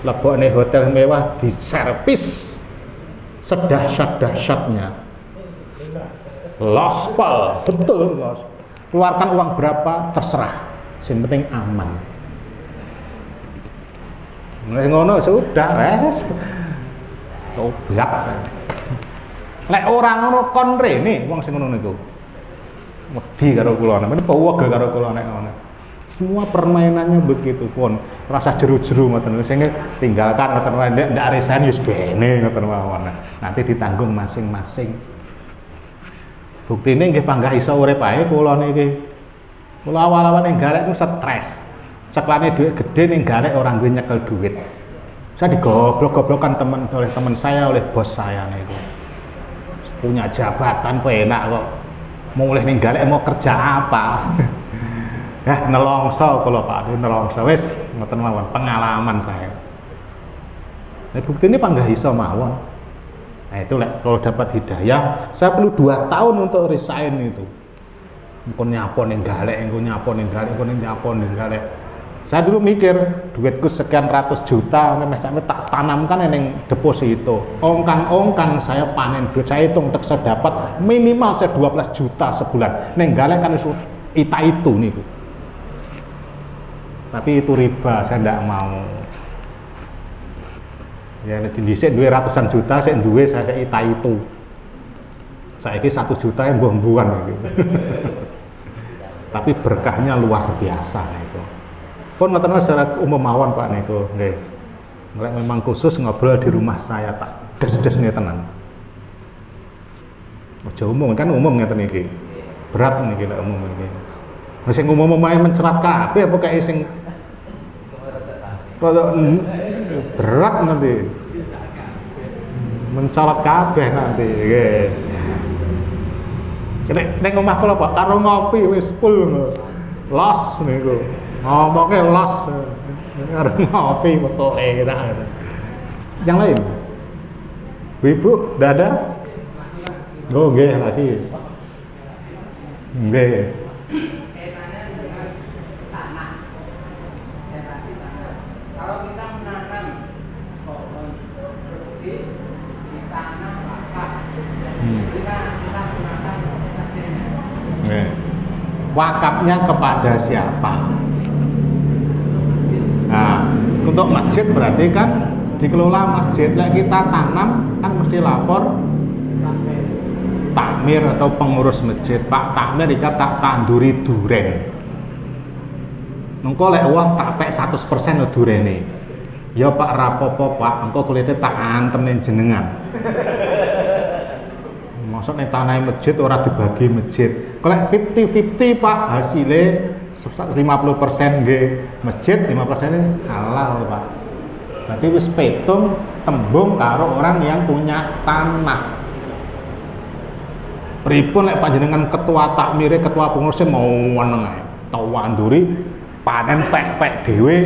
Speaker 2: lebokne hotel mewah diservis sedahsyat-dahsyatnya. Lospal, betul los. Keluarkan uang berapa terserah, yang penting aman. Ngono sudah, tobat saya. Lek orang ngono kon rene wong sing ngono niku. Wedi karo kula, men pawegel karo kula nek ngono. Semua permainannya begitu pun. Rasa jeru-jeru ngoten sing tinggalkan ngoten wae ndak resign wis bene ngoten mawon. Nanti ditanggung masing-masing. Buktine nggih panggah iso urip ae kula niki. Kula awal-awal ning garek ku stres. Ceklane dhuwit gede ning garek orang duwe nyekel duit. Saya digoblok-goblokan oleh teman saya, oleh bos saya niku. Punya jabatan penak kok. Mulih ning garek mau kerja apa? Ya nelongso kula Pak, nelongso wis ngoten mawon pengalaman saya. Bukti ini panggah iso mawon. Nah itu kalau dapat hidayah, saya perlu 2 tahun untuk resign itu. engko nyapo ning galek, engko nyapo ning galek, engko nyapo ning galek. Saya dulu mikir, duitku sekian ratus juta, sampai tak tanamkan ning deposito. Ongkang-ongkang saya panen duit, saya hitung tek saya dapat minimal saya 12 juta sebulan. Ning galek kan isu ita itu niku. Tapi itu riba, saya ndak mau. Ya dhisik duwe ratusan juta, saya duwe saya ita itu. Saiki 1 juta yang buang-buang gitu. Tapi berkahnya luar biasa itu. Pun ngoten secara umum mawon Pak niku nggih. Nek memang khusus ngobrol di rumah saya tak des-des nih tenan. Aja umum kan umum ngeten iki. Berat niki lek umum iki. Wis sing umum main mencerat kabeh apa kayak sing rada berat nanti. Mencolot kabeh nanti nggih. Nek omah kula Pak karo ngopi wis full ngono. Los niku. Ngomongnya los karo ngopi pokoke enak. Yang lain? Ibu, dada? Oh, nggih lagi. Nggih.
Speaker 1: Kalau kita menanam pohon produksi di tanah wakaf, kita gunakan hasilnya.
Speaker 2: Wakafnya kepada siapa? Nah, untuk masjid berarti kan dikelola masjid. Lah kita tanam kan mesti lapor takmir atau pengurus masjid. Pak takmir iki tak tanduri duren. Engko lek wah tak pek 100% durene. Ya Pak rapopo Pak, engko kulite tak antem ning jenengan. Maksudnya tanah masjid ora dibagi masjid. Kalau 50-50 Pak hasilnya 50% nggih masjid, 50% halal Pak. Berarti wis petung tembung karo orang yang punya tanah. Pripun lek panjenengan ketua takmire, ketua pengurusnya mau weneng ae. Tau wanduri panen pek-pek dhewe.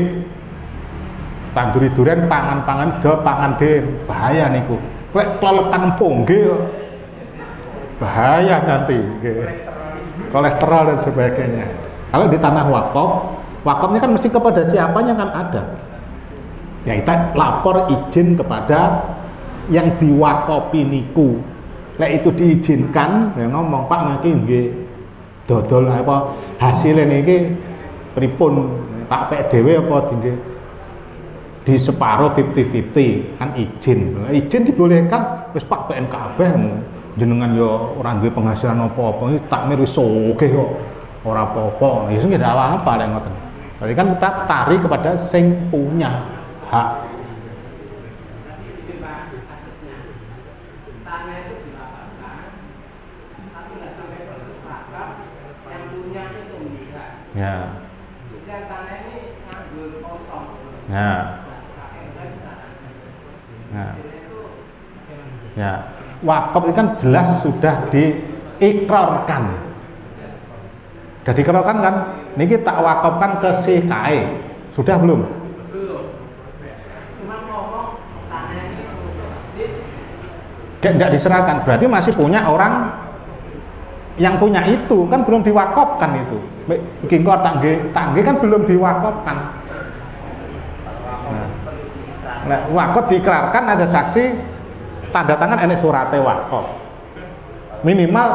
Speaker 2: Tanduri duren pangan-pangan do pangan dhewe. Bahaya niku. Lek klelekan ponggil bahaya nanti. Kolesterol dan sebagainya. Kalau di tanah wakaf, wakafnya kan mesti kepada siapanya kan ada. Ya kita lapor izin kepada yang diwakopi niku. Lek itu diizinkan, ya ngomong Pak niki nggih dodol apa hasilnya niki pripun tak pek dhewe apa nggih di separuh 50-50 kan izin. Izin dibolehkan wis Pak PN kabeh jenengan yo ora duwe penghasilan apa-apa iki takmir wis sugih kok. Ora apa-apa, ya sing ndak apa-apa lek ngoten. Berarti kan kita tarik kepada sing punya hak.
Speaker 1: Tanah itu diwakafkan, tapi nggak sampai proses wakaf, yang punya itu enggak.
Speaker 2: Ya.
Speaker 1: Jadi tanah ini nganggur kosong.
Speaker 2: Ya. Ya. Ya. Wakaf itu kan jelas sudah diikrarkan. Sudah diikrarkan kan? Niki tak wakafkan ke si KAE. Sudah belum?
Speaker 1: Cuma ngomong tanah ini untuk masjid.
Speaker 2: Tidak diserahkan. Berarti masih punya orang yang punya itu kan belum diwakafkan itu. Kingkor tangge kan belum diwakafkan. Nah, wakaf diikrarkan ada saksi tanda tangan enek surate wakaf. Minimal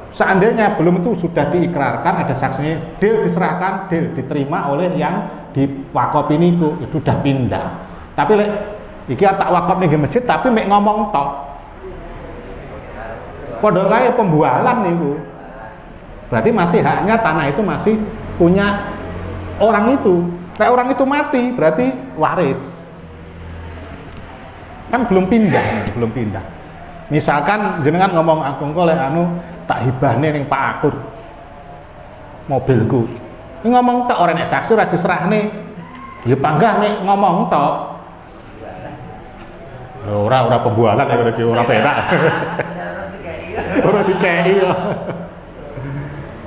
Speaker 2: seandainya belum itu sudah diikrarkan ada saksinya, deal diserahkan, deal diterima oleh yang diwakaf ini itu sudah pindah. Tapi lek iki tak wakaf ning masjid tapi mek ngomong tok. Padha kaya pembualan niku. Berarti masih haknya tanah itu masih punya orang itu. Lek orang itu mati berarti waris. Kan belum pindah. Misalkan jenengan ngomong aku engko lek anu tak hibahne ning Pak Akur mobilku. Ini ngomong tok ora nek saksi ora diserahne. Ya panggah nek ngomong tok. Ora pembualan ya ora perak. Ora dikei kok.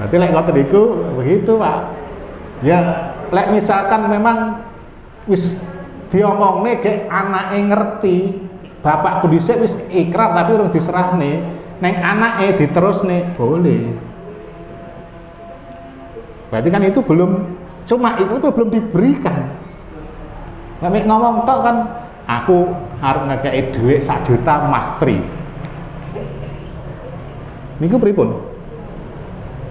Speaker 2: Berarti lek ngoten niku begitu, Pak. Ya lek misalkan memang wis diomongne gek anake ngerti, bapakku dhisik wis ikrar tapi urung diserahne, neng anake diterusne boleh. Berarti kan itu belum, cuma itu belum diberikan. Nek ngomong tok kan aku arep ngekeki dhuwit 1 juta Mas Tri. Niku pripun?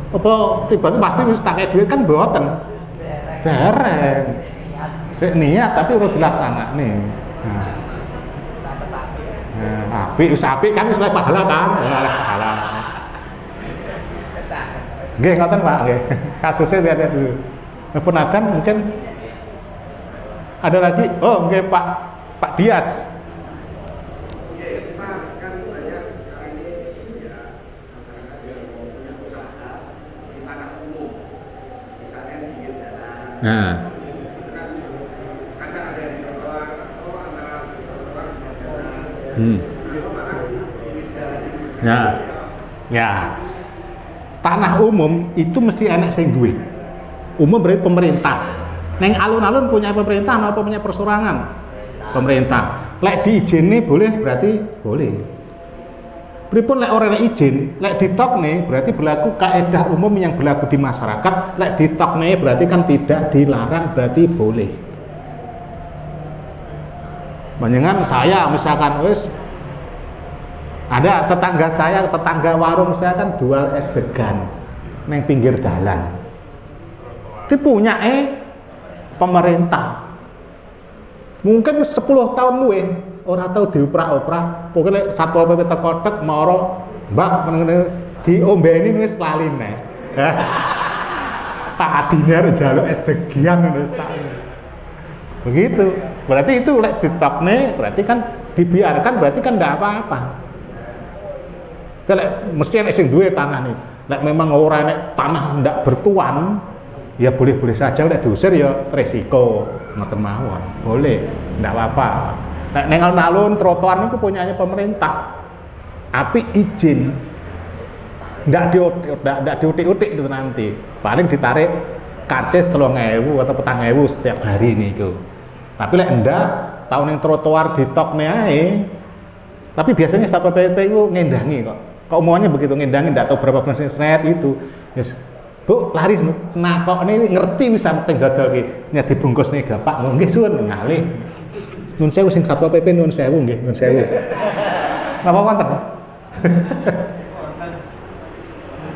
Speaker 2: Apa tiba-tiba Mas Tri wis tak kei dhuwit kan mboten. Dereng. Sik niat tapi ora dilaksanakne. Nah. Apik wis apik kan wis oleh pahala kan? Oleh pahala. Nggih ngoten Pak, nggih. Kasusnya lihat dulu. Penagan mungkin ada lagi. Oh, nggih Pak Dias.
Speaker 4: Kan banyak sekarang ini ya masyarakat yang mau punya usaha di tanah umum, misalnya di pinggir jalan.
Speaker 2: Nah,
Speaker 4: Kan kadang ada yang trotoar, antara trotoar dan jalan. Malah pinggir jalan itu.
Speaker 2: ya, ya. Tanah umum itu mesti enak sing duwe. Umum berarti pemerintah. Neng alun-alun punya pemerintah apa punya persorangan? Pemerintah. Lek diizini boleh berarti boleh. Pripun lek ora enek izin, lek ditokne berarti berlaku kaedah umum yang berlaku di masyarakat. Lek ditokne berarti kan tidak dilarang, berarti boleh. Menyengan saya misalkan wis ada tetangga warung saya kan jual es degan neng pinggir jalan. Itu punya pemerintah. Mungkin 10 tahun luwih ora tau dioprak-oprak. Pokoke Satpol PP teko tek moro Mbak ngene diombeni wis lali nek. Pak Adine njaluk es degan ngono sak. Begitu. Berarti itu lek ditokne berarti kan dibiarkan berarti kan ndak apa-apa. Lek mesti enek sing duwe tanah nih. Lek memang ora enek tanah ndak bertuan, ya boleh-boleh saja lek diusir ya resiko ngoten mawon. Boleh, ndak apa-apa. Lek ning alun-alun trotoar niku punyanya pemerintah. Api izin. Ndak diutik-utik itu nanti. Paling ditarik karcis 3.000 atau 4.000 setiap hari niku. Tapi lek ndak tahun ning trotoar ditokne ae. Tapi biasanya Satpol PP itu ngendangi kok. Omongannya begitu ngendangi, tidak tahu berapa persen seret itu. Yes. Bu, lari nakok ini ngerti bisa tenggadal ki. Nya dibungkus nih Pak, nggih suwun ngalih. Nun sewu sing Satpol PP nun sewu nggih, nun sewu. Napa wonten?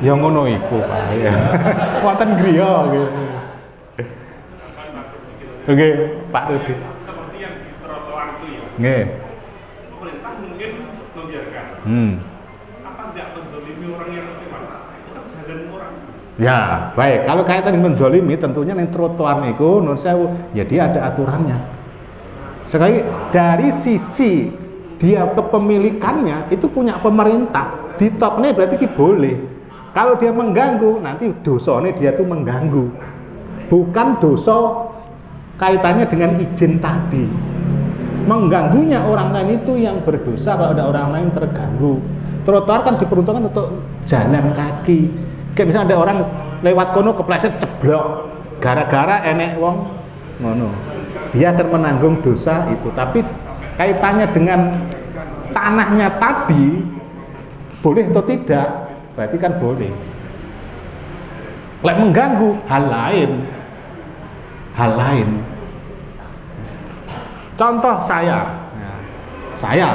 Speaker 2: Ya ngono iku, Pak. Ya. Wonten griya nggih. Oke, Pak Rudi.
Speaker 5: Seperti yang di trotoar itu ya.
Speaker 2: Nggih.
Speaker 5: Pemerintah mungkin membiarkan. Apa tidak menzalimi orang yang lewat? Itu kan jalan orang.
Speaker 2: Ya, baik. Kalau kaitan dengan menzalimi, tentunya yang trotoar niku nun sewu, ya dia ada aturannya. Sekali dari sisi dia kepemilikannya itu punya pemerintah. Ditokne berarti ki boleh. Kalau dia mengganggu, nanti dosanya dia tuh mengganggu. Bukan dosa kaitannya dengan izin tadi. Mengganggunya orang lain itu yang berdosa kalau ada orang lain terganggu. Trotoar kan diperuntukkan untuk jalan kaki. Kayak misalnya ada orang lewat kono kepleset ceblok gara-gara enek wong ngono. Dia akan menanggung dosa itu. Tapi kaitannya dengan tanahnya tadi boleh atau tidak? Berarti kan boleh. Lek mengganggu hal lain. Hal lain. Contoh saya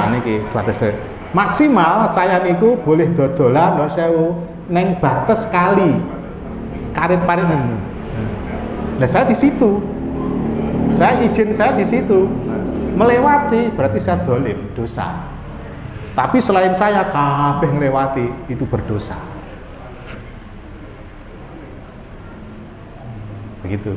Speaker 2: niki batas maksimal saya niku boleh dodolan non sewu neng batas kali karet parit niku. Nah saya di situ, saya izin saya di situ melewati berarti saya dolim dosa. Tapi selain saya kabeh ngelewati itu berdosa. Begitu.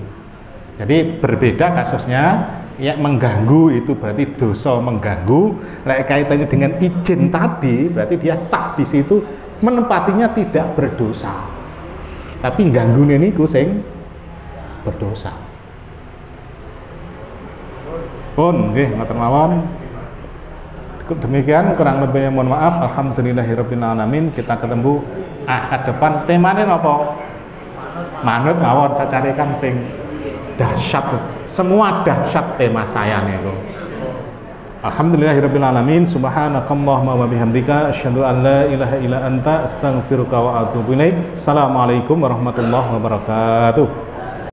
Speaker 2: Jadi berbeda kasusnya. Ya mengganggu itu berarti dosa mengganggu. Lek kaitannya dengan izin tadi berarti dia sah di situ menempatinya tidak berdosa. Tapi ganggunya niku sing berdosa. Pun nggih ngoten mawon. Demikian kurang lebihnya mohon maaf. Alhamdulillahirabbil alamin. Kita ketemu ahad depan. Temane napa? Manut mawon saya carikan sing dahsyat, semua dahsyat tema saya nih. Alhamdulillahirabbil alamin. Subhanakallahumma wa bihamdika asyhadu an la ilaha illa anta astaghfiruka wa atubu ilaik. Assalamualaikum warahmatullahi wabarakatuh.